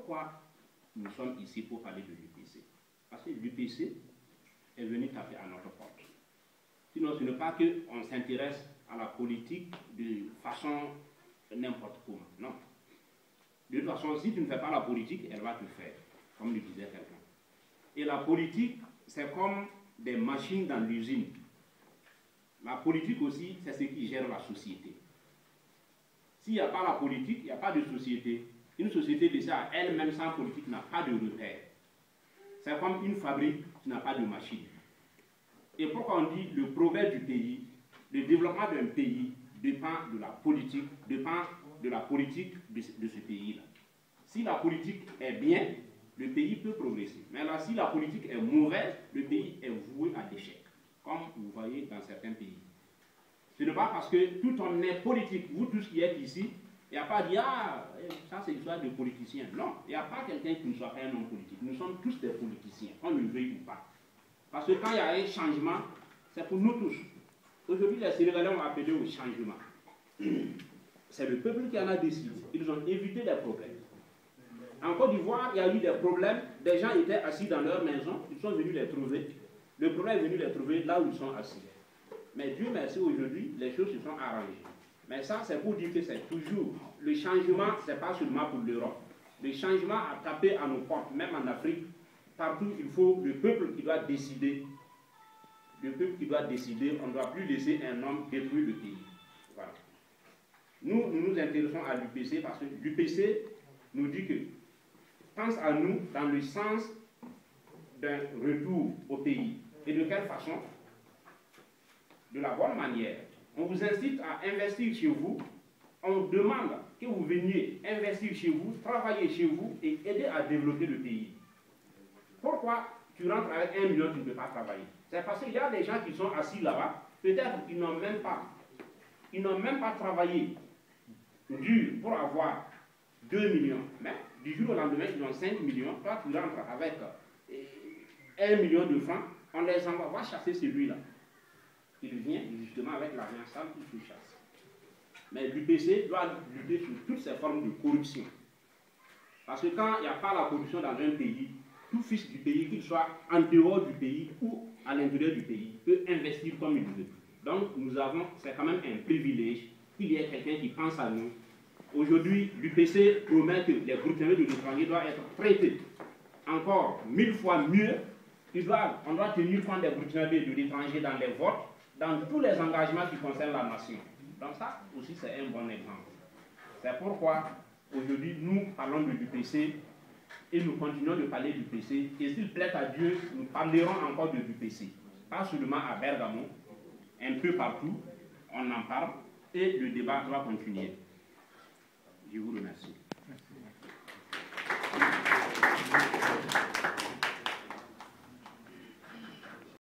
Pourquoi nous sommes ici pour parler de l'UPC? Parce que l'UPC est venu taper à notre porte. Sinon, ce n'est pas qu'on s'intéresse à la politique de façon n'importe comment. Non. De toute façon, si tu ne fais pas la politique, elle va te faire, comme le disait quelqu'un. Et la politique, c'est comme des machines dans l'usine. La politique aussi, c'est ce qui gère la société. S'il n'y a pas la politique, il n'y a pas de société. Une société déjà, elle-même sans politique, n'a pas de repère. C'est comme une fabrique qui n'a pas de machine. Et pourquoi on dit le progrès du pays, le développement d'un pays dépend de la politique, dépend de la politique de ce pays-là. Si la politique est bien, le pays peut progresser. Mais là, si la politique est mauvaise, le pays est voué à l'échec, comme vous voyez dans certains pays. Ce n'est pas parce que tout on est politique, vous tous qui êtes ici, il n'y a pas de dire, ah, ça c'est l'histoire de politiciens. Non, il n'y a pas quelqu'un qui ne soit pas un homme politique. Nous sommes tous des politiciens, qu'on le veuille ou pas. Parce que quand il y a un changement, c'est pour nous tous. Aujourd'hui, les Sénégalais ont appelé au changement. C'est le peuple qui en a décidé. Ils ont évité des problèmes. En Côte d'Ivoire, il y a eu des problèmes. Des gens étaient assis dans leur maison. Ils sont venus les trouver. Le problème est venu les trouver là où ils sont assis. Mais Dieu merci, aujourd'hui, les choses se sont arrangées. Mais ça, c'est pour dire que c'est toujours... Le changement, ce n'est pas seulement pour l'Europe. Le changement a tapé à nos portes, même en Afrique. Partout, il faut le peuple qui doit décider. Le peuple qui doit décider. On ne doit plus laisser un homme détruire le pays. Voilà. Nous nous intéressons à l'UPC parce que l'UPC nous dit que pense à nous dans le sens d'un retour au pays. Et de quelle façon? De la bonne manière. On vous incite à investir chez vous. On demande que vous veniez investir chez vous, travailler chez vous et aider à développer le pays. Pourquoi tu rentres avec 1 million, tu ne peux pas travailler? C'est parce qu'il y a des gens qui sont assis là-bas, peut-être qu'ils n'ont même pas travaillé dur pour avoir 2 millions. Mais du jour au lendemain, ils ont 5 millions. Toi, tu rentres avec 1 million de francs, on les envoie, va chasser celui-là. Il vient justement avec l'argent sale qui se chasse. Mais l'UPC doit lutter sur toutes ces formes de corruption. Parce que quand il n'y a pas la corruption dans un pays, tout fils du pays, qu'il soit en dehors du pays ou à l'intérieur du pays, peut investir comme il veut. Donc nous avons, c'est quand même un privilège qu'il y ait quelqu'un qui pense à nous. Aujourd'hui, l'UPC promet que les Burkinabés de l'étranger doivent être traités encore 1000 fois mieux. On doit tenir compte des Burkinabés de l'étranger dans les votes, dans tous les engagements qui concernent la nation. Donc ça aussi c'est un bon exemple. C'est pourquoi aujourd'hui nous parlons de l'UPC et nous continuons de parler du l'UPC. Et s'il plaît à Dieu, nous parlerons encore de l'UPC. Pas seulement à Bergamo, un peu partout, on en parle et le débat doit continuer. Je vous remercie.